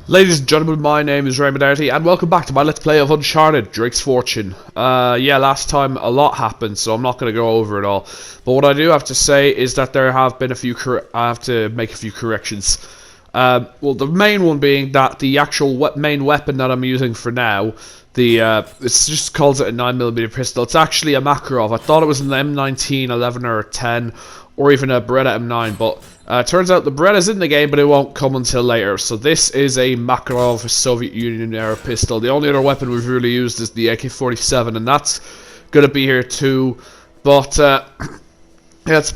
Ladies and gentlemen, my name is R.E.V.A, and welcome back to my Let's Play of Uncharted, Drake's Fortune. Yeah, last time a lot happened, so I'm not going to go over it all. But what I do have to say is that there have been I have to make a few corrections. Well, the main one being that the actual main weapon that I'm using for now, it just calls it a 9mm pistol. It's actually a Makarov. I thought it was an M19, 11 or 10, or even a Beretta M9, but turns out the Beretta's in the game, but it won't come until later. So this is a Makarov Soviet Union era pistol. The only other weapon we've really used is the AK-47, and that's going to be here too. But yeah,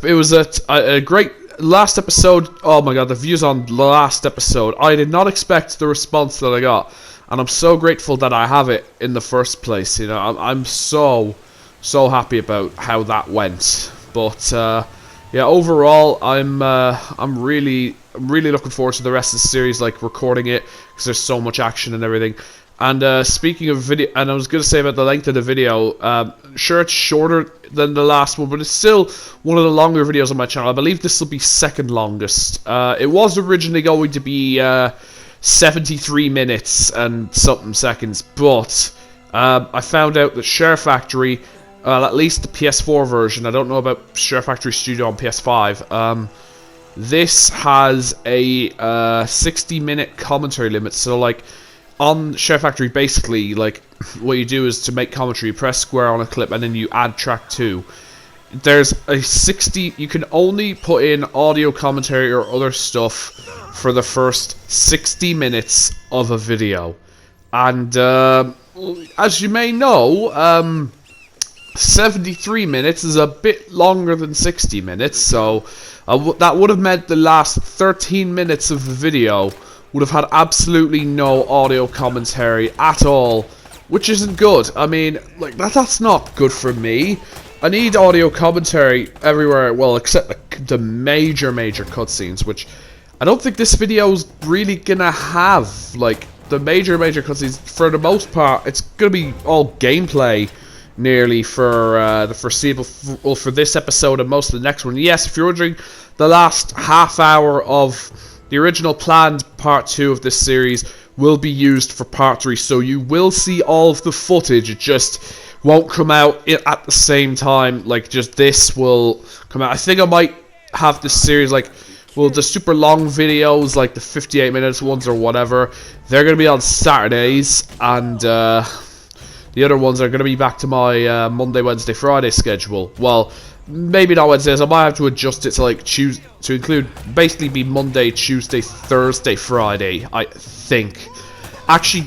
it was a great last episode. Oh my god, the views on the last episode. I did not expect the response that I got, and I'm so grateful that I have it in the first place. You know, I'm so happy about how that went. But yeah, overall, I'm really looking forward to the rest of the series, like recording it, because there's so much action and everything. And speaking of video, and I was going to say about the length of the video, sure it's shorter than the last one, but it's still one of the longer videos on my channel. I believe this will be second longest. It was originally going to be 73 minutes and something seconds, but I found out that ShareFactory, at least the PS4 version, I don't know about ShareFactory Studio on PS5, this has a 60-minute commentary limit. So like on ShareFactory, basically, like what you do is to make commentary, you press square on a clip and then you add track 2. There's a 60, you can only put in audio commentary or other stuff for the first 60 minutes of a video. And as you may know, 73 minutes is a bit longer than 60 minutes, so that would have meant the last 13 minutes of the video would have had absolutely no audio commentary at all, which isn't good. I mean, like, that's not good for me. I need audio commentary everywhere, well, except the major cutscenes, which I don't think this video's really gonna have. Like, the major cutscenes, for the most part, it's gonna be all gameplay nearly for the foreseeable, well, for this episode and most of the next one. Yes, if you're wondering, the last half hour of the original planned part 2 of this series will be used for part 3, so you will see all of the footage. It just won't come out at the same time. Like, just this will come out. I think I might have this series, like, well, the super long videos, like the 58 minutes ones or whatever, they're going to be on Saturdays, and the other ones are going to be back to my Monday, Wednesday, Friday schedule. Well, maybe not Wednesdays. I might have to adjust it to like to include basically be Monday, Tuesday, Thursday, Friday. I think. Actually,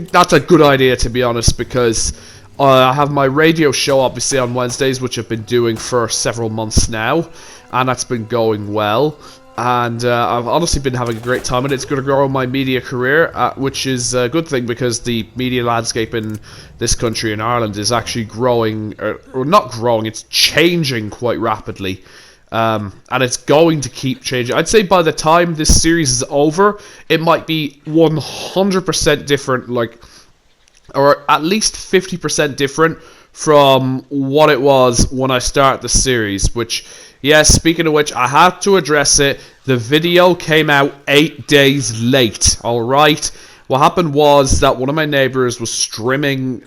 that's a good idea, to be honest, because I have my radio show obviously on Wednesdays, which I've been doing for several months now, and that's been going well. And I've honestly been having a great time, and it's going to grow my media career, which is a good thing, because the media landscape in this country, in Ireland, is actually growing, or not growing, it's changing quite rapidly. And it's going to keep changing. I'd say by the time this series is over, it might be 100% different, like, or at least 50% different from what it was when I started the series, which, yes, speaking of which, I had to address it. The video came out 8 days late, alright? What happened was that one of my neighbors was trimming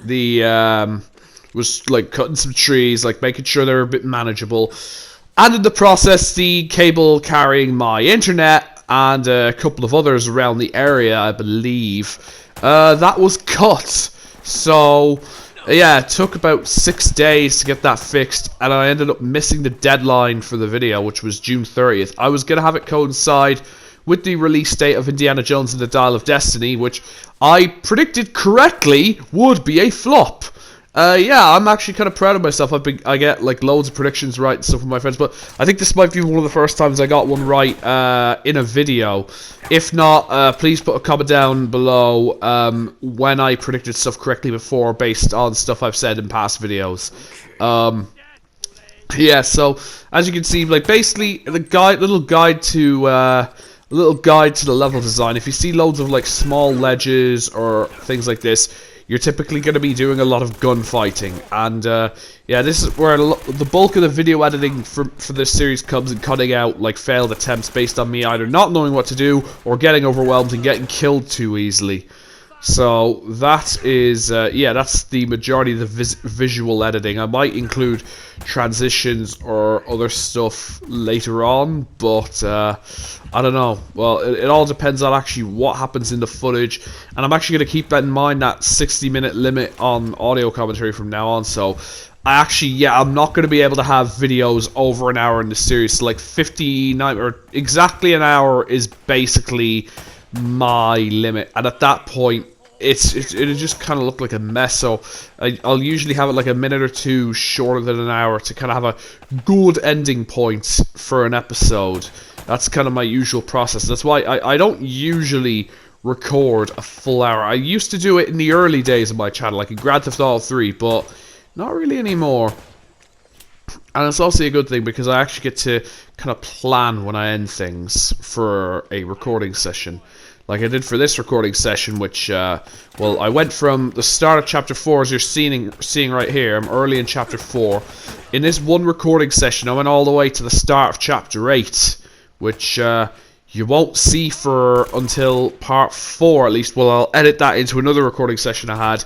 was like cutting some trees, like making sure they were a bit manageable. And in the process, the cable carrying my internet and a couple of others around the area, I believe, that was cut. So yeah, it took about 6 days to get that fixed, and I ended up missing the deadline for the video, which was June 30th. I was going to have it coincide with the release date of Indiana Jones and the Dial of Destiny, which I predicted correctly would be a flop. Yeah, I'm actually kind of proud of myself. I get like loads of predictions right and stuff from my friends, but I think this might be one of the first times I got one right in a video. If not, please put a comment down below when I predicted stuff correctly before, based on stuff I've said in past videos. Yeah, so as you can see, like, basically the little guide to the level design. If you see loads of like small ledges or things like this, you're typically going to be doing a lot of gunfighting. And yeah, this is where the bulk of the video editing for this series comes, and cutting out like failed attempts based on me either not knowing what to do or getting overwhelmed and getting killed too easily. So that is, yeah, that's the majority of the visual editing. I might include transitions or other stuff later on, but I don't know. Well, it all depends on actually what happens in the footage, and I'm actually going to keep that in mind, that 60-minute limit on audio commentary from now on. So I actually, yeah, I'm not going to be able to have videos over an hour in the series. So like 59 or exactly an hour is basically my limit, and at that point it'll just kind of look like a mess. So I'll usually have it like a minute or two shorter than an hour to kind of have a good ending point for an episode. That's kind of my usual process. That's why I don't usually record a full hour. I used to do it in the early days of my channel, like in Grand Theft Auto 3, but not really anymore. And it's also a good thing because I actually get to kind of plan when I end things for a recording session. Like I did for this recording session, which, well, I went from the start of Chapter 4, as you're seeing right here. I'm early in Chapter 4. In this one recording session, I went all the way to the start of Chapter 8, which you won't see until Part 4, at least. Well, I'll edit that into another recording session I had,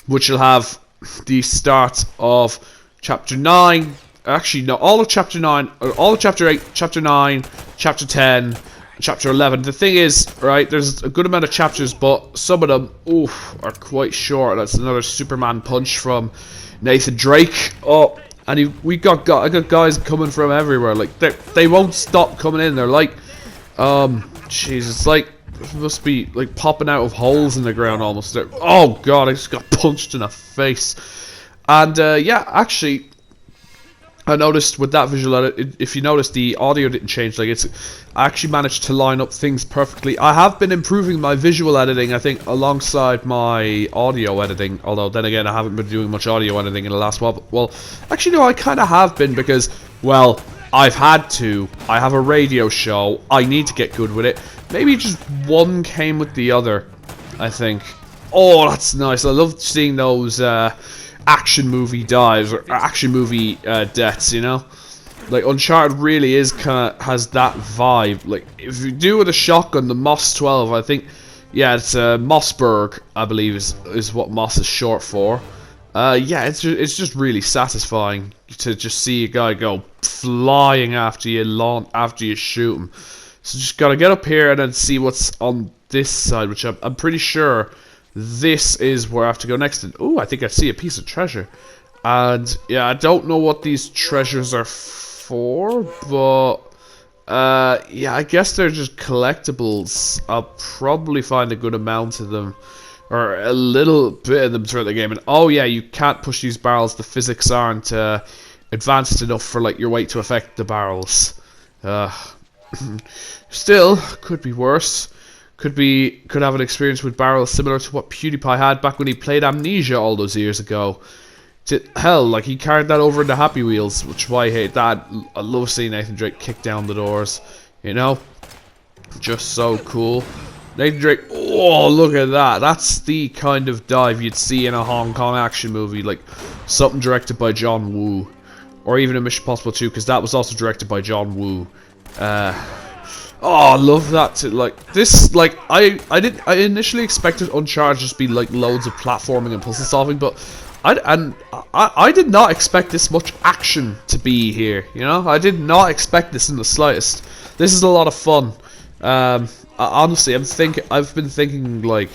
which will have the start of Chapter 9. Actually, no, all of Chapter 9, all of Chapter 8, Chapter 9, Chapter 10, Chapter 11. The thing is, right, there's a good amount of chapters, but some of them, oof, are quite short. That's another Superman punch from Nathan Drake. Oh, and I got guys coming from everywhere. Like, they won't stop coming in. They're like, jeez, it's like, it must be like popping out of holes in the ground almost. Oh god, I just got punched in the face. And yeah, actually, I noticed with that visual edit, if you notice, the audio didn't change. Like, I actually managed to line up things perfectly. I have been improving my visual editing, I think, alongside my audio editing. Although, then again, I haven't been doing much audio editing in the last while. Well, actually, no, I kind of have been because, well, I've had to. I have a radio show. I need to get good with it. Maybe just one came with the other, I think. Oh, that's nice. I love seeing those action movie dives or action movie deaths, you know? Like, Uncharted really is kind of has that vibe. Like, if you do with a shotgun, the Moss 12, I think, yeah, it's Mossberg, I believe is what Moss is short for. Yeah, it's just really satisfying to just see a guy go flying after you shoot him. So just gotta get up here and then see what's on this side, which I'm pretty sure this is where I have to go next. And oh, I think I see a piece of treasure. And yeah, I don't know what these treasures are for, but yeah, I guess they're just collectibles. I'll probably find a good amount of them, or a little bit of them throughout the game. And oh yeah, you can't push these barrels. The physics aren't advanced enough for like your weight to affect the barrels. Still, could be worse. Could have an experience with barrels similar to what PewDiePie had back when he played Amnesia all those years ago. Hell, like, he carried that over into Happy Wheels, which is why I hate that. I love seeing Nathan Drake kick down the doors, you know? Just so cool. Nathan Drake, oh, look at that. That's the kind of dive you'd see in a Hong Kong action movie, like something directed by John Woo. Or even a Mission Impossible 2, because that was also directed by John Woo. Oh, I love that too. Like, this, like, I initially expected Uncharted to just be like loads of platforming and puzzle solving, but I did not expect this much action to be here, you know? I did not expect this in the slightest. This is a lot of fun. Honestly, I've been thinking, like,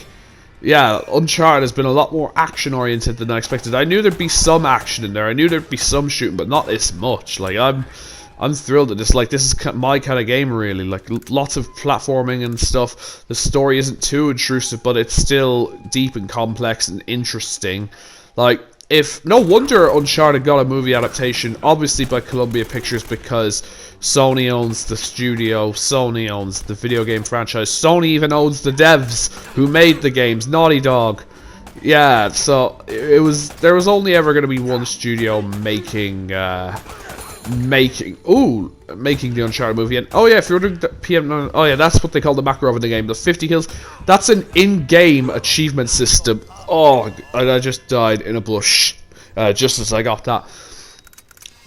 yeah, Uncharted has been a lot more action oriented than I expected. I knew there'd be some action in there. I knew there'd be some shooting, but not this much. Like, I'm thrilled at this. Like, this is my kind of game, really. Like, lots of platforming and stuff. The story isn't too intrusive, but it's still deep and complex and interesting. Like, no wonder Uncharted got a movie adaptation, obviously by Columbia Pictures, because Sony owns the studio, Sony owns the video game franchise, Sony even owns the devs who made the games, Naughty Dog. Yeah, so there was only ever going to be one studio making the Uncharted movie. And oh yeah, if you're doing the PM, oh yeah, that's what they call the macro in the game. The 50 kills. That's an in-game achievement system. Oh, I just died in a bush. Just as I got that.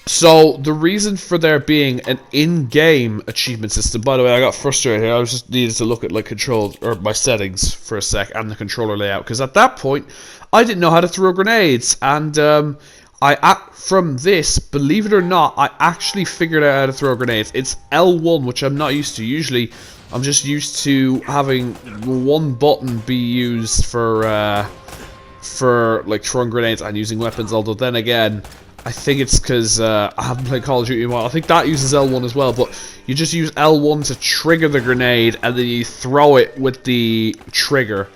So, the reason for there being an in-game achievement system, by the way, I got frustrated here, I was just needed to look at like control, or my settings for a sec, and the controller layout, because at that point, I didn't know how to throw grenades, and from this, believe it or not, I actually figured out how to throw grenades. It's L1, which I'm not used to. Usually, I'm just used to having one button be used for like throwing grenades and using weapons, although then again, I think it's because I haven't played Call of Duty in a while. I think that uses L1 as well, but you just use L1 to trigger the grenade, and then you throw it with the trigger.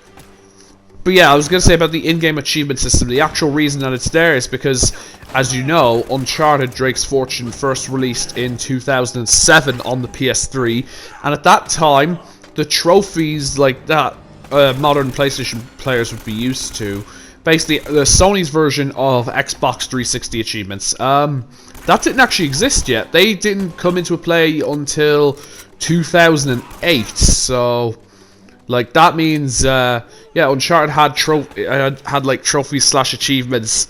But yeah, I was going to say about the in-game achievement system, the actual reason that it's there is because, as you know, Uncharted Drake's Fortune first released in 2007 on the PS3, and at that time, the trophies like that modern PlayStation players would be used to, basically the Sony's version of Xbox 360 achievements, that didn't actually exist yet. They didn't come into play until 2008, so like that means yeah, Uncharted had like trophies slash achievements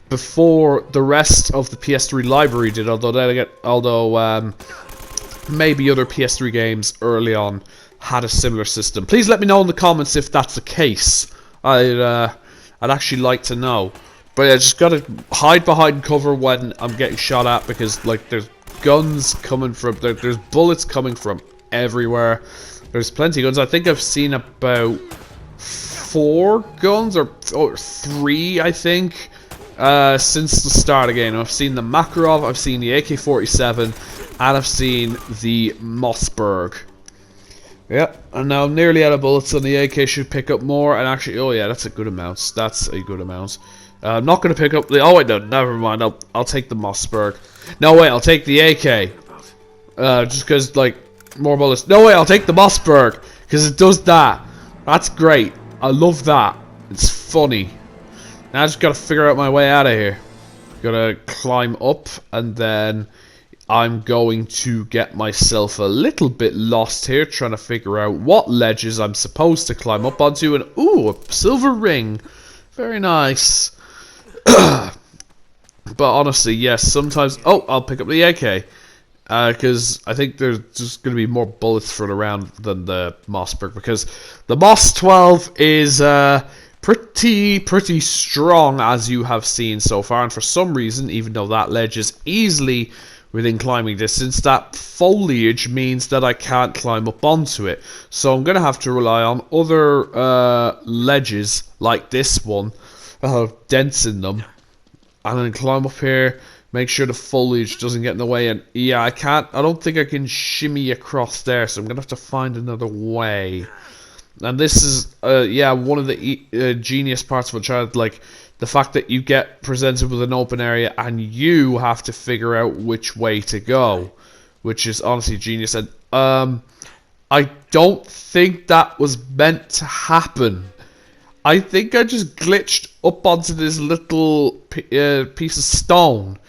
before the rest of the PS3 library did, although maybe other PS3 games early on had a similar system. Please let me know in the comments if that's the case. I'd actually like to know. But yeah, just gotta hide behind cover when I'm getting shot at, because like there's guns coming from there's bullets coming from everywhere. There's plenty of guns. I think I've seen about 4 guns or 3, I think, since the start again. I've seen the Makarov, I've seen the AK-47, and I've seen the Mossberg. Yeah, and now I'm nearly out of bullets on the AK. Should pick up more, and actually, oh yeah, that's a good amount. That's a good amount. I'm not going to pick up the... Oh wait, no, never mind. I'll take the Mossberg. No wait, I'll take the AK. Just because, like, more bullets. No way, I'll take the Mossberg, because it does that. That's great. I love that. It's funny. Now I just got to figure out my way out of here. Gotta climb up, and then I'm going to get myself a little bit lost here, trying to figure out what ledges I'm supposed to climb up onto. And ooh, a silver ring. Very nice. But honestly, yes, sometimes... Oh, I'll pick up the AK. Because I think there's just going to be more bullets thrown around than the Mossberg. Because the Moss 12 is pretty strong, as you have seen so far. And for some reason, even though that ledge is easily within climbing distance, that foliage means that I can't climb up onto it. So I'm going to have to rely on other ledges like this one, dents in them, and then climb up here, make sure the foliage doesn't get in the way. And yeah, I don't think I can shimmy across there, so I'm going to have to find another way. And this is, yeah, one of the genius parts of Uncharted, like, the fact that you get presented with an open area and you have to figure out which way to go, which is honestly genius. And I don't think that was meant to happen. I think I just glitched up onto this little piece of stone.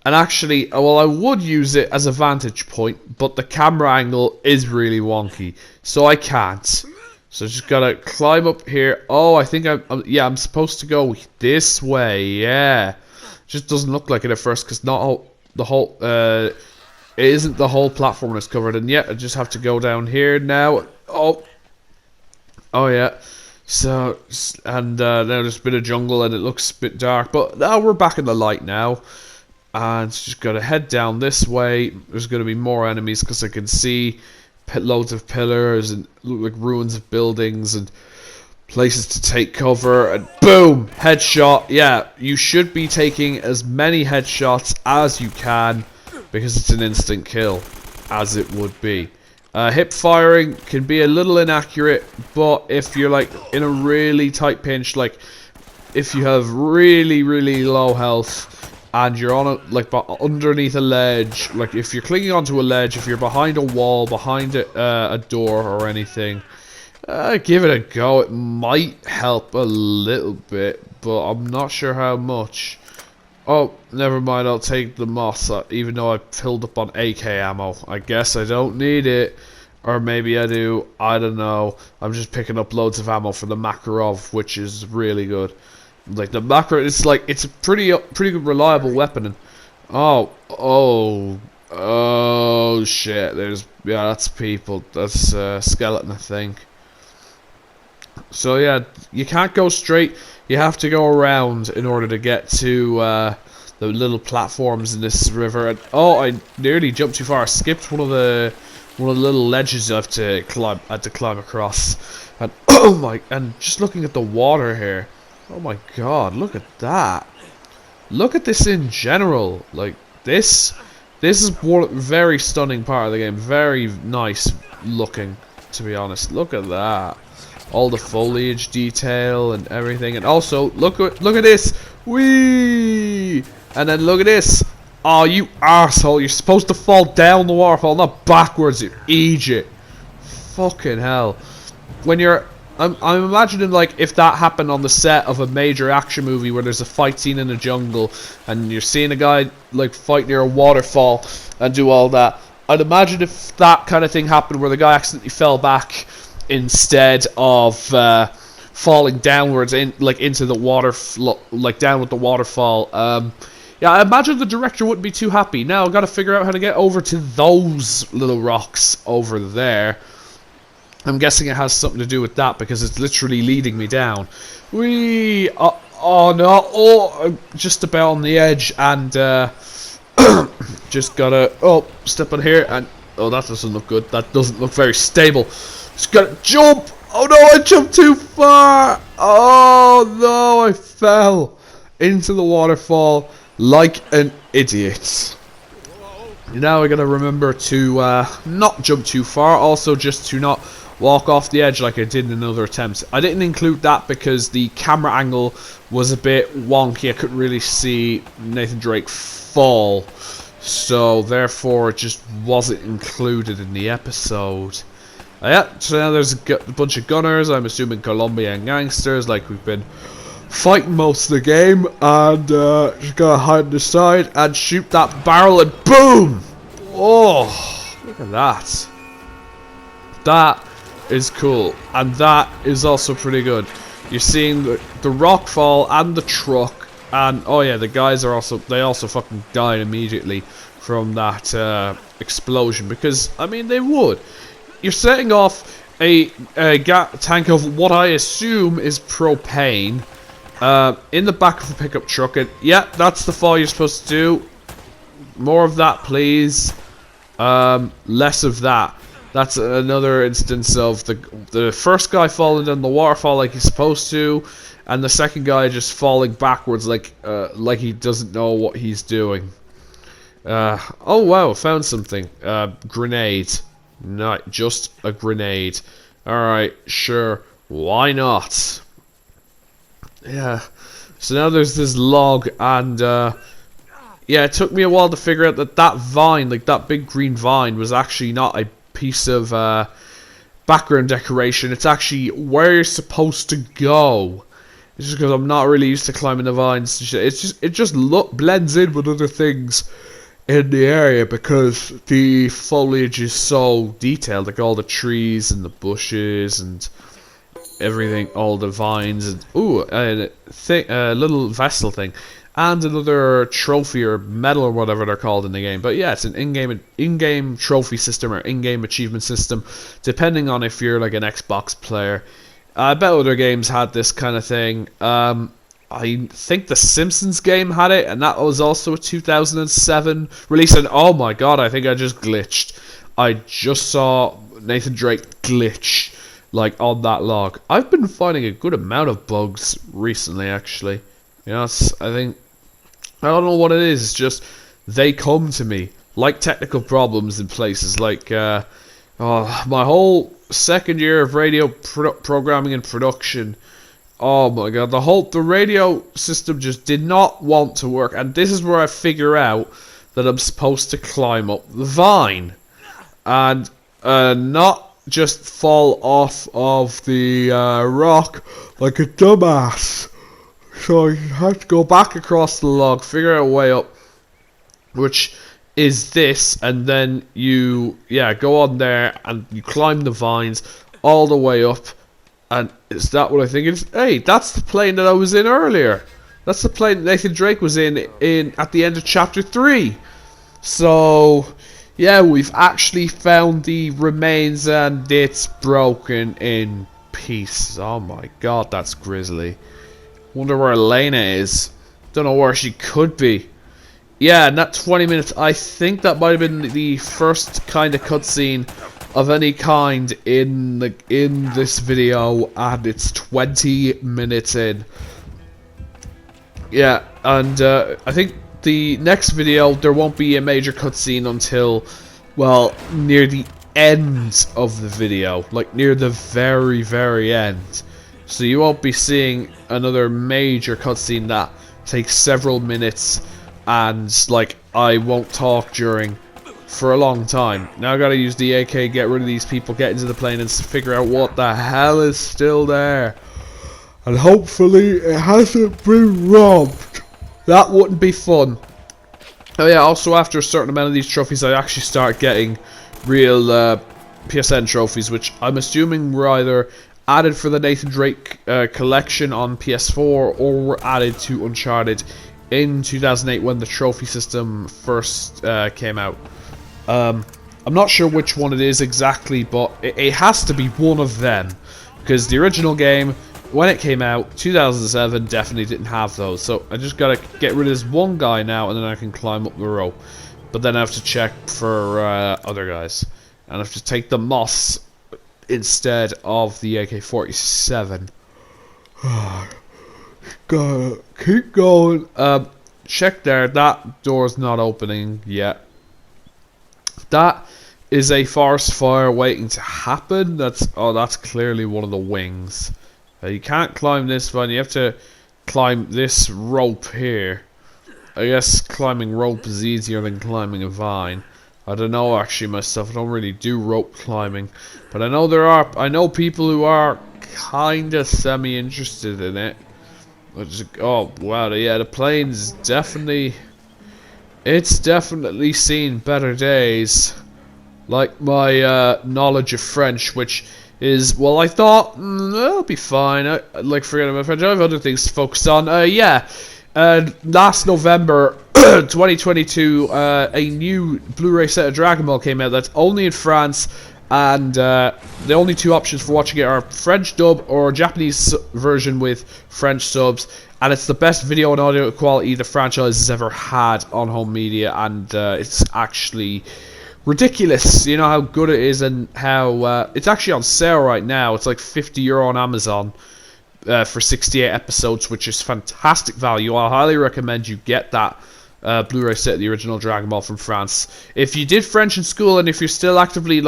And actually, well, I would use it as a vantage point, but the camera angle is really wonky, so I can't. So I just gotta climb up here. Oh, I think I'm supposed to go this way. Yeah, it just doesn't look like it at first, because it isn't the whole platform that's covered. And yet, I just have to go down here now. Oh yeah. So and now there's a bit of jungle and it looks a bit dark, but now we're back in the light now. And just gotta head down this way. There's gonna be more enemies because I can see loads of pillars and look like ruins of buildings and places to take cover, and boom, headshot. Yeah, you should be taking as many headshots as you can because it's an instant kill, as it would be. Hip firing can be a little inaccurate, but if you're like in a really tight pinch, like if you have really low health and you're on underneath a ledge, like if you're clinging onto a ledge, if you're behind a wall, behind a door or anything, give it a go. It might help a little bit, but I'm not sure how much. Oh, never mind, I'll take the moss, even though I filled up on AK ammo. I guess I don't need it. Or maybe I do, I don't know. I'm just picking up loads of ammo for the Makarov, which is really good. Like the Makarov, it's a pretty good reliable weapon. And oh shit! That's people. That's skeleton, I think. So yeah, you can't go straight. You have to go around in order to get to the little platforms in this river. And oh, I nearly jumped too far. I skipped one of the little ledges I had to climb across. And oh my! And just looking at the water here. Oh my god! Look at that. Look at this in general. Like this is one very stunning part of the game. Very nice looking, to be honest. Look at that. All the foliage detail and everything, and also look at this. Whee! And then look at this. Oh, you arsehole! You're supposed to fall down the waterfall, not backwards. You idiot! Fucking hell! When you're, I'm imagining like if that happened on the set of a major action movie where there's a fight scene in the jungle and you're seeing a guy like fight near a waterfall and do all that. I'd imagine if that kind of thing happened where the guy accidentally fell back instead of falling downwards into the water, like down with the waterfall. Yeah, I imagine the director wouldn't be too happy. Now I've got to figure out how to get over to those little rocks over there. I'm guessing it has something to do with that because it's literally leading me down. Whee! Oh no! Oh, I'm just about on the edge and just gotta step on here and oh, that doesn't look good. That doesn't look very stable. Just gotta jump! Oh no, I jumped too far! Oh no, I fell into the waterfall like an idiot. Now I gotta remember to not jump too far, also just to not walk off the edge like I did in other attempts. I didn't include that because the camera angle was a bit wonky. I couldn't really see Nathan Drake fall, so therefore it just wasn't included in the episode. Yeah, so now there's a bunch of gunners, I'm assuming Colombian gangsters, like we've been fighting most of the game, and just gotta hide in the side and shoot that barrel and boom! Oh, look at that. That is cool, and that is also pretty good. You're seeing the rock fall and the truck, and oh yeah, the guys are also fucking died immediately from that explosion, because I mean they would. You're setting off a tank of what I assume is propane in the back of the pickup truck, and yeah, that's the fall you're supposed to do. More of that, please. Less of that. That's another instance of the first guy falling down the waterfall like he's supposed to, and the second guy just falling backwards like he doesn't know what he's doing. Oh wow, found something. Grenade. Not just a grenade. Alright, sure. Why not? Yeah. So now there's this log, and yeah, it took me a while to figure out that vine, like that big green vine, was actually not a piece of background decoration. It's actually where you're supposed to go. It's just because I'm not really used to climbing the vines. It just blends in with other things in the area because the foliage is so detailed, like all the trees and the bushes and everything, all the vines, and ooh, a little vessel thing, and another trophy or medal or whatever they're called in the game. But yeah, it's an in-game trophy system or in-game achievement system, depending on if you're like an Xbox player. I bet other games had this kind of thing. I think the Simpsons game had it, and that was also a 2007 release. And oh my god, I think I just glitched. I just saw Nathan Drake glitch, like on that log. I've been finding a good amount of bugs recently, actually. You know, I don't know what it is. It's just they come to me like technical problems in places like my whole second year of radio programming and production. Oh my god, the radio system just did not want to work, and this is where I figure out that I'm supposed to climb up the vine and not just fall off of the rock like a dumbass. So you have to go back across the log, figure out a way up, which is this, and then you go on there and you climb the vines all the way up. And is that what I think it is? Hey, that's the plane that I was in earlier. That's the plane Nathan Drake was in at the end of chapter 3. So yeah, we've actually found the remains and it's broken in pieces. Oh my god, that's grisly. Wonder where Elena is. Don't know where she could be. Yeah, and that 20 minutes, I think that might have been the first kind of cutscene of any kind in this video, and it's 20 minutes in. Yeah, and I think the next video there won't be a major cutscene until, well, near the end of the video, like near the very, very end. So you won't be seeing another major cutscene that takes several minutes, and like I won't talk during for a long time. Now I gotta use the AK, get rid of these people, get into the plane and figure out what the hell is still there. And hopefully it hasn't been robbed. That wouldn't be fun. Oh yeah, also after a certain amount of these trophies I actually start getting real PSN trophies, which I'm assuming were either added for the Nathan Drake collection on PS4 or were added to Uncharted in 2008 when the trophy system first came out. I'm not sure which one it is exactly, but it has to be one of them, because the original game, when it came out, 2007, definitely didn't have those. So I just gotta get rid of this one guy now, and then I can climb up the rope. But then I have to check for other guys, and I have to take the moss instead of the AK-47. Gotta keep going. Check there. That door's not opening yet. That is a forest fire waiting to happen. That's clearly one of the wings. You can't climb this vine. You have to climb this rope here. I guess climbing rope is easier than climbing a vine. I don't know actually myself. I don't really do rope climbing, but I know people who are kinda semi-interested in it. Oh wow, yeah, the plane's definitely seen better days. Like my knowledge of French, which is, well, I thought it'll be fine. Forget about French. I have other things to focus on. Last November 2022, a new Blu-ray set of Dragon Ball came out that's only in France, and the only two options for watching it are French dub or Japanese version with French subs, and it's the best video and audio quality the franchise has ever had on home media, and it's actually ridiculous, you know, how good it is, and how it's actually on sale right now. It's like €50 on Amazon for 68 episodes, which is fantastic value. I highly recommend you get that Blu-ray set of the original Dragon Ball from France. If you did French in school, and if you're still actively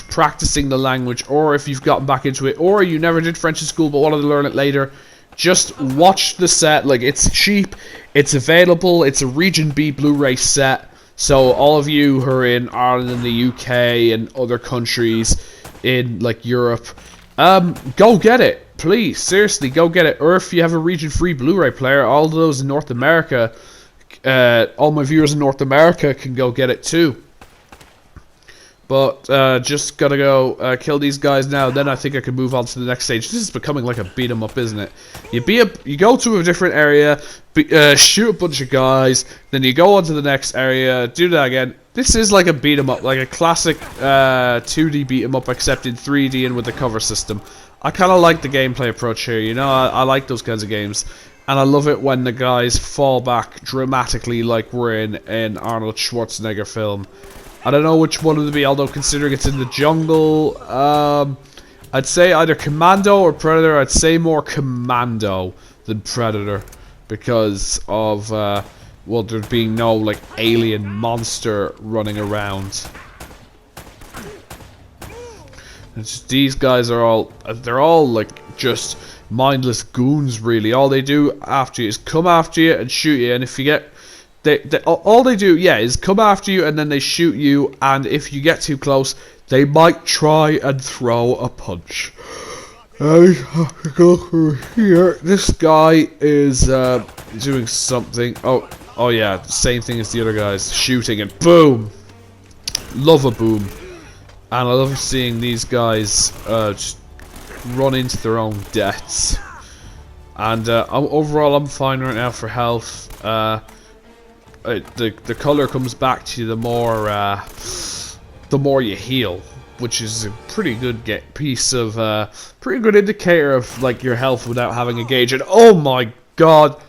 practicing the language, or if you've gotten back into it, or you never did French in school but wanted to learn it later, just watch the set. Like, it's cheap, it's available, it's a Region B Blu-ray set, so all of you who are in Ireland and the UK and other countries in like Europe, go get it, please, seriously, go get it. Or if you have a region free Blu-ray player, all of those in North America, all my viewers in North America can go get it too. But just gotta go kill these guys now. Then I think I can move on to the next stage. This is becoming like a beat 'em up, isn't it? You go to a different area, shoot a bunch of guys, then you go on to the next area, do that again. This is like a beat 'em up, like a classic 2D beat 'em up, except in 3D and with the cover system. I kind of like the gameplay approach here. You know, I like those kinds of games, and I love it when the guys fall back dramatically, like we're in an Arnold Schwarzenegger film. I don't know which one it would be, although considering it's in the jungle, I'd say either Commando or Predator. I'd say more Commando than Predator, because of, well, there being no, like, alien monster running around. These guys are they're all, like, just mindless goons, really. All they do after you is come after you and shoot you, and if you get... all they do, is come after you and then they shoot you, and if you get too close, they might try and throw a punch. I have to go through here. This guy is doing something. Oh, Oh yeah, same thing as the other guys. Shooting and boom! Love a boom. And I love seeing these guys just run into their own deaths. And overall, I'm fine right now for health. The color comes back to you the more you heal, which is a pretty good pretty good indicator of like your health without having a gauge. And oh my god,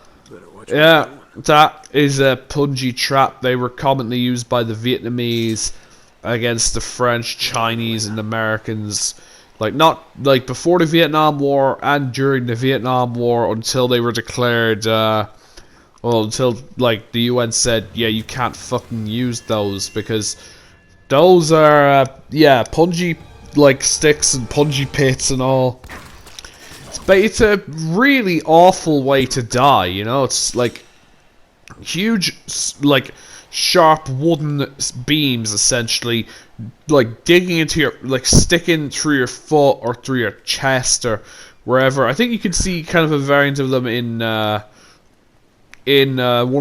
yeah, that is a punji trap. They were commonly used by the Vietnamese against the French, Chinese, and Americans. Like, not like before the Vietnam War and during the Vietnam War, until they were declared well, until like the UN said, yeah, you can't fucking use those because those are yeah, punji like sticks and punji pits and all. But it's a really awful way to die, you know. It's like huge, like sharp wooden beams, essentially, like digging into your, like sticking through your foot or through your chest or wherever. I think you can see kind of a variant of them in one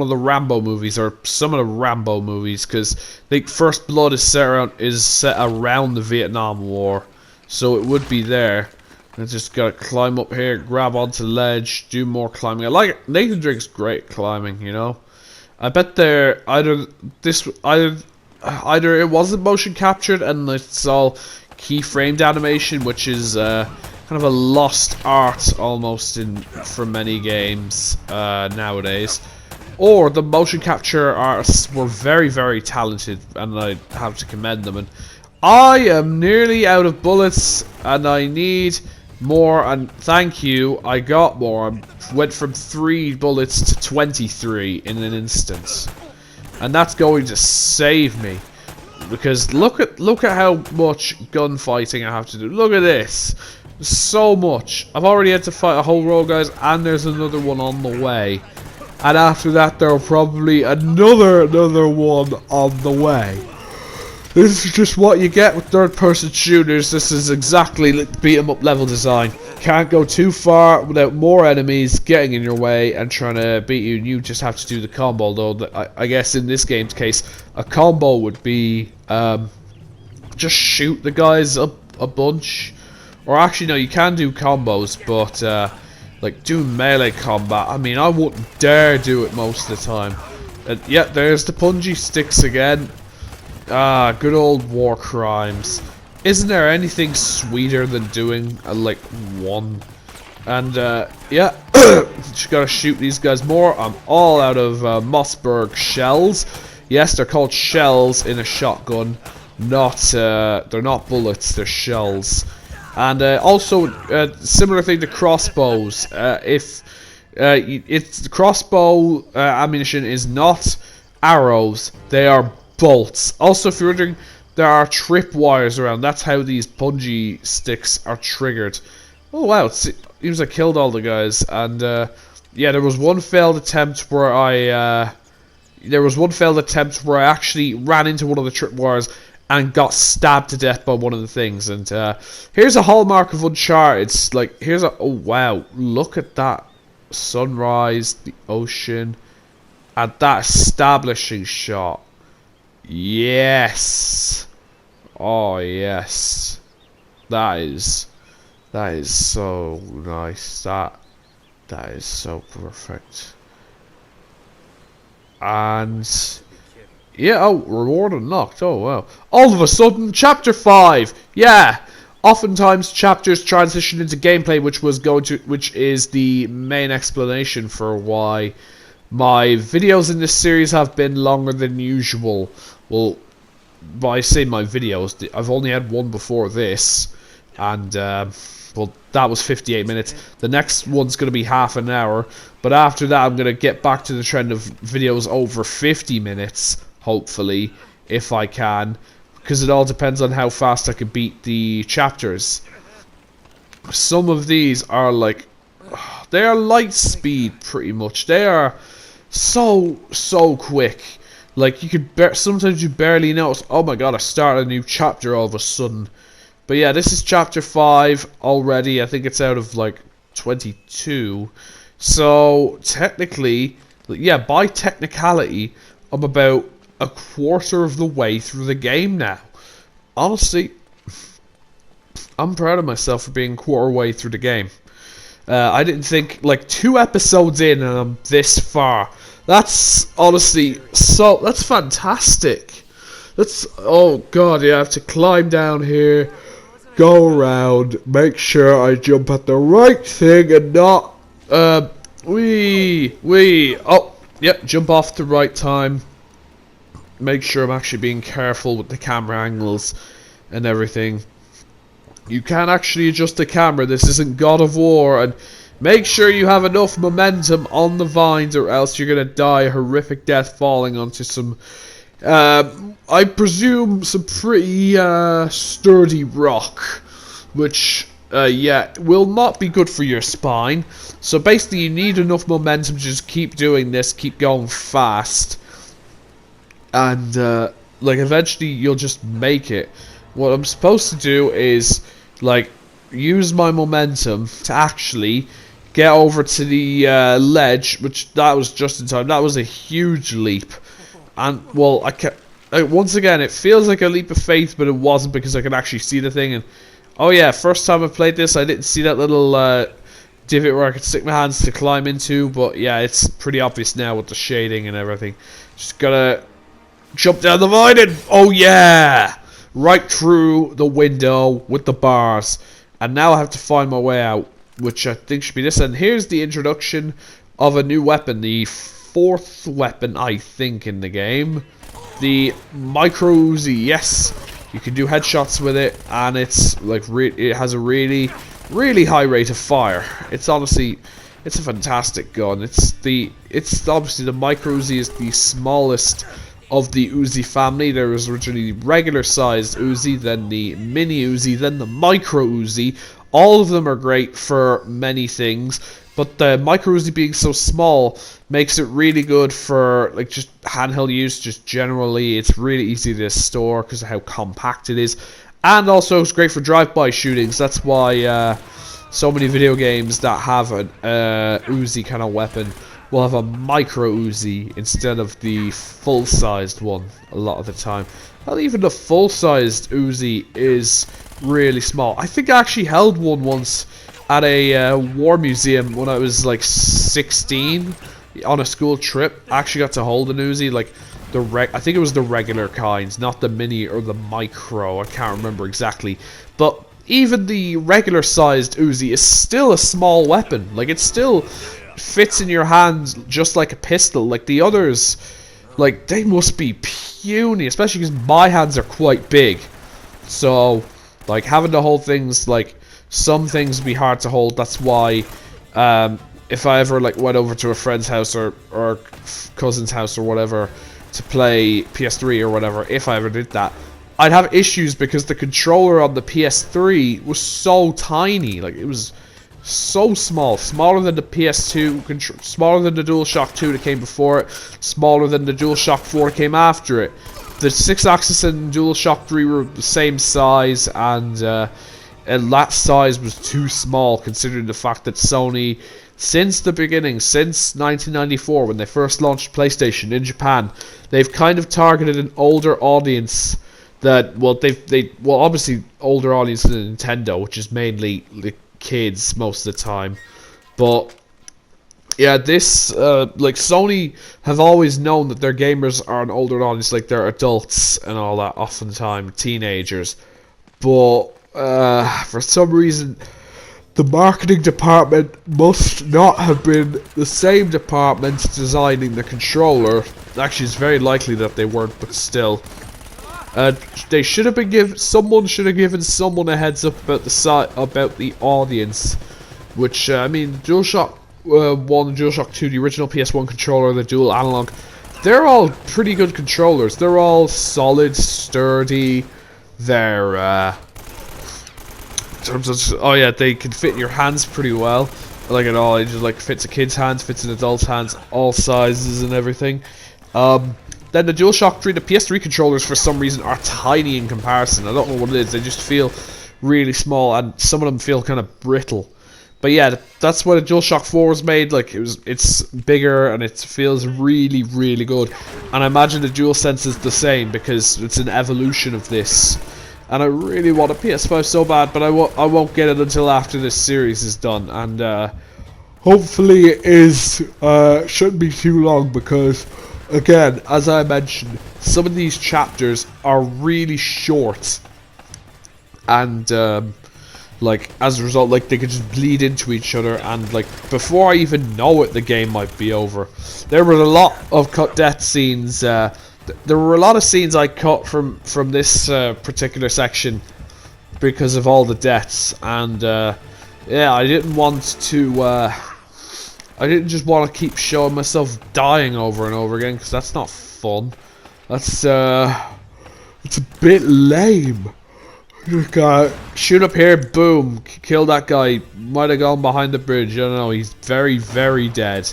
of the Rambo movies, or some of the Rambo movies, because the First Blood is set around the Vietnam War, so it would be there. I just gotta climb up here, grab onto the ledge, do more climbing. I like it. Nathan Drake's great at climbing, you know. I bet they're either it wasn't motion captured and it's all keyframed animation, which is kind of a lost art almost for many games nowadays, or the motion capture artists were very, very talented, and I have to commend them. And I am nearly out of bullets, and I need more, and thank you, I got more. I went from 3 bullets to 23 in an instant, and that's going to save me, because look at how much gunfighting I have to do. Look at this, so much. I've already had to fight a whole row of guys, and there's another one on the way, and after that there'll probably another one on the way. This is just what you get with third-person shooters. This is exactly beat-em-up level design. Can't go too far without more enemies getting in your way and trying to beat you. You just have to do the combo. Although I guess in this game's case, a combo would be just shoot the guys up a bunch. Or actually, no, you can do combos, but like do melee combat, I mean, I wouldn't dare do it most of the time. Yeah, there's the punji sticks again. Ah, good old war crimes. Isn't there anything sweeter than doing like one? And yeah, just gotta shoot these guys more. I'm all out of Mossberg shells. Yes, they're called shells in a shotgun. They're not bullets. They're shells. And also, similar thing to crossbows. If the crossbow ammunition is not arrows, they are bolts. Also, if you're wondering, there are trip wires around. That's how these punji sticks are triggered. Oh wow, it seems I killed all the guys. And yeah, there was one failed attempt where I actually ran into one of the trip wires and got stabbed to death by one of the things. And here's a hallmark of Uncharted. It's like, oh wow, look at that sunrise, the ocean, and that establishing shot. Yes. Oh yes. That is so nice. That is so perfect. And yeah, oh, reward unlocked. Oh wow. All of a sudden, chapter 5. Yeah. Oftentimes chapters transition into gameplay, which is the main explanation for why my videos in this series have been longer than usual. Well, I say my videos, I've only had one before this, and well, that was 58 minutes. The next one's going to be half an hour, but after that I'm going to get back to the trend of videos over 50 minutes, hopefully, if I can, because it all depends on how fast I can beat the chapters. Some of these are like, they are light speed pretty much. They are so quick. Like, you could sometimes you barely notice, oh my god, I started a new chapter all of a sudden. But yeah, this is chapter 5 already. I think it's out of like 22. So technically yeah, by technicality, I'm about a quarter of the way through the game now. Honestly, I'm proud of myself for being a quarter way through the game. I didn't think, like, 2 episodes in and I'm this far. That's honestly that's fantastic. Oh god, yeah, I have to climb down here, go around, make sure I jump at the right thing and not, oh, yep, jump off the right time. Make sure I'm actually being careful with the camera angles and everything. You can actually adjust the camera. This isn't God of War, and make sure you have enough momentum on the vines or else you're gonna die a horrific death falling onto some, I presume some pretty sturdy rock, which yeah, will not be good for your spine. So basically you need enough momentum to just keep doing this, keep going fast, and like eventually you'll just make it. What I'm supposed to do is, like, use my momentum to actually get over to the ledge, which that was just in time. That was a huge leap, and well, once again, it feels like a leap of faith, but it wasn't because I could actually see the thing. And oh yeah, first time I played this, I didn't see that little divot where I could stick my hands to climb into, but yeah, it's pretty obvious now with the shading and everything. Just gotta jump down the vine and oh yeah! Right through the window with the bars, and now I have to find my way out, which I think should be this. And here's the introduction of a new weapon, the 4th weapon I think in the game, the micro Uzi. Yes, you can do headshots with it, and it's like it has a really high rate of fire. It's honestly, it's a fantastic gun. It's obviously the micro Uzi is the smallest of the Uzi family. There was originally the regular sized Uzi, then the mini Uzi, then the micro Uzi. All of them are great for many things, but the micro Uzi being so small makes it really good for like just handheld use. Just generally, it's really easy to store because of how compact it is, and also it's great for drive-by shootings. That's why so many video games that have an Uzi kind of weapon will have a micro Uzi instead of the full-sized one a lot of the time. Well, even the full-sized Uzi is really small. I think I actually held one once at a war museum when I was like 16 on a school trip. I actually got to hold an Uzi, like I think it was the regular kinds, not the mini or the micro. I can't remember exactly, but even the regular sized Uzi is still a small weapon. Like, it still fits in your hands just like a pistol. Like the others, like, they must be puny, especially because my hands are quite big. So like having to hold things, like some things would be hard to hold. That's why if I ever like went over to a friend's house or cousin's house or whatever to play PS3 or whatever, if I ever did that, I'd have issues because the controller on the PS3 was so tiny. Like, it was so small, smaller than the PS2, smaller than the DualShock 2 that came before it, smaller than the DualShock 4 that came after it. The 6-axis and DualShock 3 were the same size, and that size was too small considering the fact that Sony, since the beginning, since 1994 when they first launched PlayStation in Japan, they've kind of targeted an older audience. That, well, well, obviously older audience than Nintendo, which is mainly the kids most of the time, but yeah, this like Sony have always known that their gamers are an older audience, like they're adults and all that, oftentimes teenagers, but for some reason the marketing department must not have been the same department designing the controller. Actually, it's very likely that they weren't, but still. They should have been someone should have given someone a heads up about the audience, which I mean, DualShock 1, DualShock 2, the original PS1 controller, the dual analog, they're all pretty good controllers. They're all solid, sturdy. They're in terms of, oh yeah, they can fit in your hands pretty well. Like it all, it just like fits a kid's hands, fits in adults' hands, all sizes and everything. Then the DualShock 3, the PS3 controllers for some reason are tiny in comparison. I don't know what it is, they just feel really small, and some of them feel kind of brittle. But yeah, that's what a DualShock 4 was made. Like it's bigger and it feels really, really good. And I imagine the DualSense is the same because it's an evolution of this. And I really want a PS5 so bad, but I won't get it until after this series is done. And hopefully it is shouldn't be too long because, again, as I mentioned, some of these chapters are really short. And like, as a result, like, they could just bleed into each other, and like, before I even know it, the game might be over. There were a lot of cut death scenes. There were a lot of scenes I cut from this particular section because of all the deaths, and yeah, I didn't want to. I didn't just want to keep showing myself dying over and over again, because that's not fun. That's it's a bit lame. Shoot up here, boom, kill that guy. Might have gone behind the bridge. I don't know. He's very, very dead.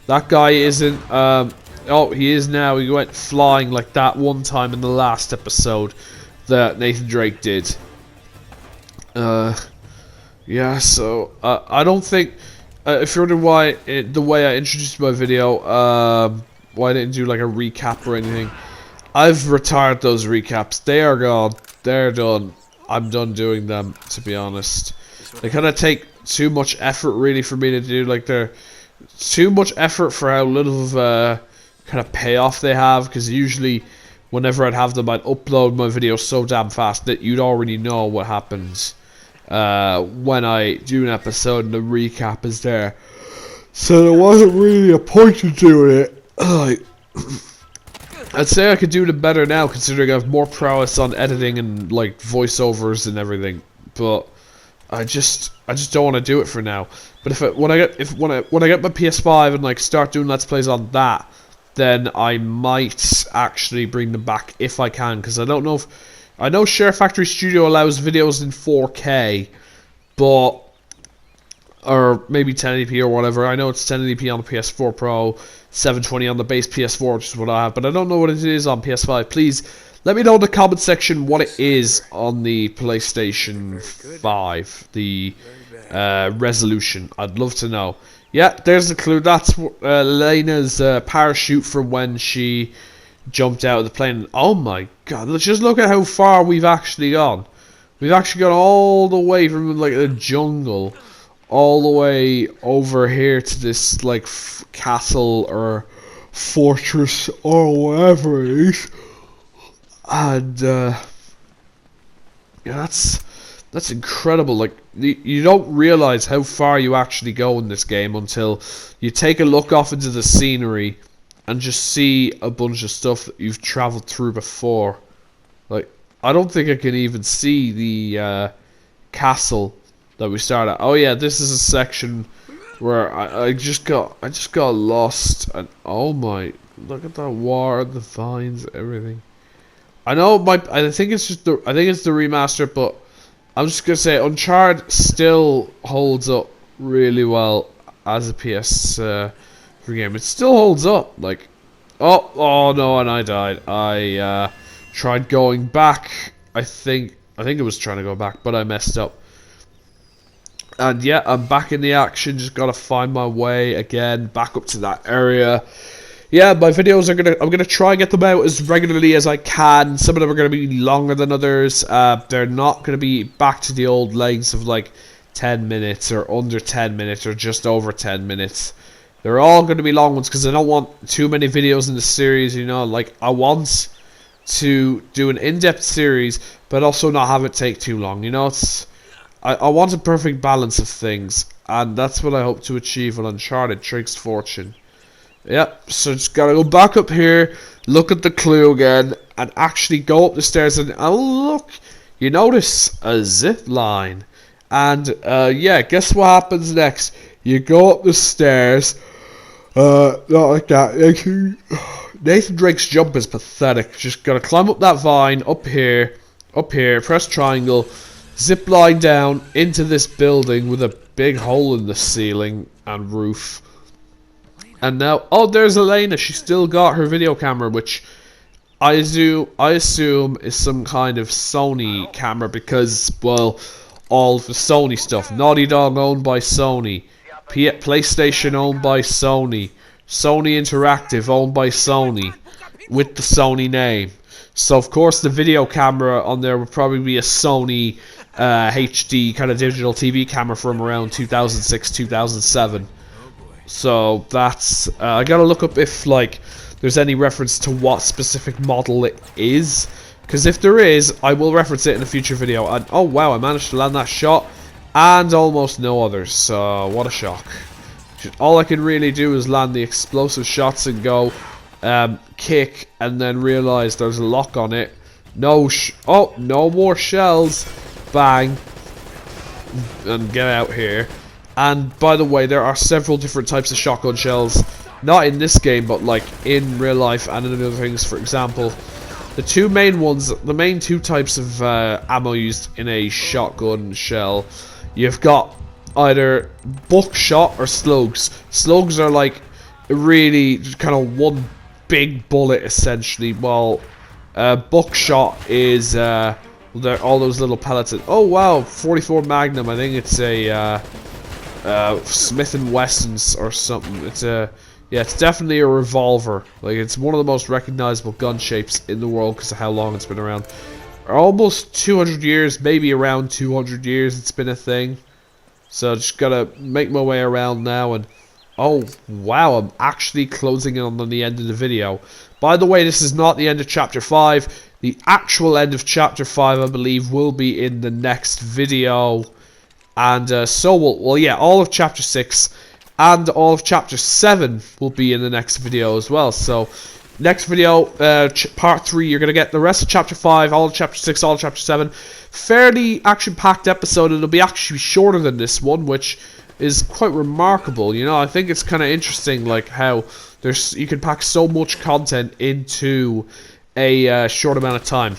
That guy isn't. Oh, he is now. He went flying like that one time in the last episode that Nathan Drake did. Yeah. So I don't think. If you're wondering why the way I introduced my video, why I didn't do like a recap or anything, I've retired those recaps. They are gone. They're done. I'm done doing them, to be honest. They kind of take too much effort, really, for me to do. Like, they're too much effort for how little of kind of payoff they have. Because usually, whenever I'd have them, I'd upload my video so damn fast that you'd already know what happens when I do an episode and the recap is there. So there wasn't really a point to doing it. Like, I'd say I could do them better now, considering I have more prowess on editing and like voiceovers and everything. But I just don't want to do it for now. But when I get my PS5 and like start doing Let's Plays on that, then I might actually bring them back if I can, because I don't know if I know ShareFactory Studio allows videos in 4K, but or maybe 1080p or whatever. I know it's 1080p on the PS4 Pro, 720 on the base PS4, which is what I have, but I don't know what it is on PS5. Please let me know in the comment section what it is on the PlayStation 5, the resolution. I'd love to know. Yeah, there's the clue. That's Lena's parachute from when she jumped out of the plane. Oh my god, let's just look at how far we've actually gone. We've actually gone all the way from like the jungle all the way over here to this like castle or fortress or whatever it is, and yeah, that's incredible. Like, you don't realize how far you actually go in this game until you take a look off into the scenery and just see a bunch of stuff that you've traveled through before. Like, I don't think I can even see the castle that we started at. Oh yeah, this is a section where I just got lost, and oh my, look at that water, the vines, everything. I know I think it's the remaster, but I'm just gonna say Uncharted still holds up really well as a PS game. It still holds up. Like, oh no, and I died. I tried going back. I think it was trying to go back, but I messed up. And yeah, I'm back in the action. Just gotta find my way again back up to that area. Yeah, my videos I'm gonna try and get them out as regularly as I can. Some of them are gonna be longer than others. They're not gonna be back to the old lengths of like 10 minutes or under 10 minutes or just over 10 minutes. They're all gonna be long ones because I don't want too many videos in the series. You know, like, I want to do an in-depth series, but also not have it take too long. You know, I want a perfect balance of things, and that's what I hope to achieve on Uncharted Drake's Fortune. Yep, so just gotta go back up here, look at the clue again, and actually go up the stairs, and oh look, you notice a zip line. And yeah, guess what happens next? You go up the stairs, not like that. Nathan Drake's jump is pathetic. Just gotta climb up that vine, up here, press triangle, zip line down into this building with a big hole in the ceiling and roof. And now, oh, there's Elena. She still got her video camera, which I assume is some kind of Sony camera because, well, all the Sony stuff. Naughty Dog owned by Sony. PlayStation owned by Sony. Sony Interactive owned by Sony. With the Sony name. So of course the video camera on there would probably be a Sony HD kind of digital TV camera from around 2006, 2007. So that's I gotta look up if like there's any reference to what specific model it is, because if there is, I will reference it in a future video. And oh wow, I managed to land that shot and almost no others. So what a shock. All I can really do is land the explosive shots and go kick, and then realize there's a lock on it. No more shells. Bang. And get out here. And by the way, there are several different types of shotgun shells, not in this game, but like in real life and in other things. For example, the main two types of ammo used in a shotgun shell, you've got either buckshot or slugs. Slugs are like really kind of one big bullet essentially, while buckshot is all those little pellets. Oh wow, 44 Magnum. I think it's a Smith and Wesson's or something. It's it's definitely a revolver. Like, it's one of the most recognizable gun shapes in the world because of how long it's been around. Almost 200 years, maybe around 200 years it's been a thing. So just gotta make my way around now, and oh wow, I'm actually closing in on the end of the video. By the way, this is not the end of chapter 5. The actual end of chapter 5, I believe, will be in the next video. And so well yeah, all of chapter 6 and all of chapter 7 will be in the next video as well. So next video, part 3, you're going to get the rest of chapter 5, all of chapter 6, all of chapter 7. Fairly action-packed episode. It'll be actually shorter than this one, which is quite remarkable. You know, I think it's kind of interesting, like how you can pack so much content into a short amount of time.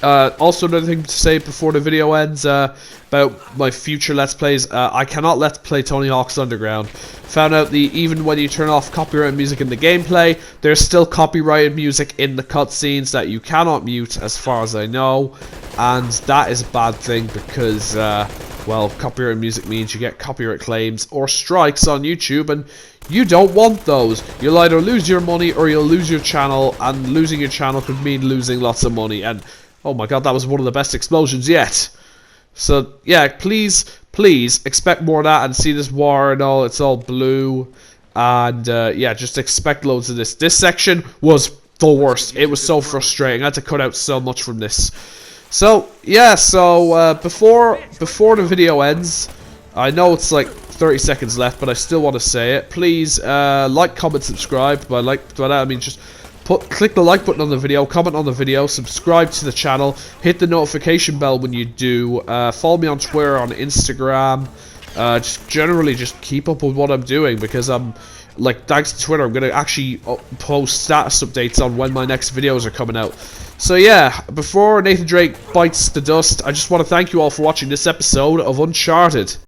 Also, another thing to say before the video ends about my future Let's Plays. I cannot Let's Play Tony Hawk's Underground. Found out even when you turn off copyrighted music in the gameplay, there's still copyrighted music in the cutscenes that you cannot mute, as far as I know. And that is a bad thing because, well, copyrighted music means you get copyright claims or strikes on YouTube, and you don't want those. You'll either lose your money or you'll lose your channel, and losing your channel could mean losing lots of money. And oh my god, that was one of the best explosions yet. So yeah, please expect more of that, and see this war and all. It's all blue, and yeah, just expect loads of this. This section was the worst. It was so frustrating. I had to cut out so much from this. So yeah, before the video ends, I know it's like 30 seconds left, but I still want to say it. Please like, comment, subscribe. By that I mean just click the like button on the video, comment on the video, subscribe to the channel, hit the notification bell when you do. Follow me on Twitter, on Instagram. Just generally just keep up with what I'm doing, because I'm like, thanks to Twitter, I'm gonna actually post status updates on when my next videos are coming out. So yeah, before Nathan Drake bites the dust, I just want to thank you all for watching this episode of Uncharted.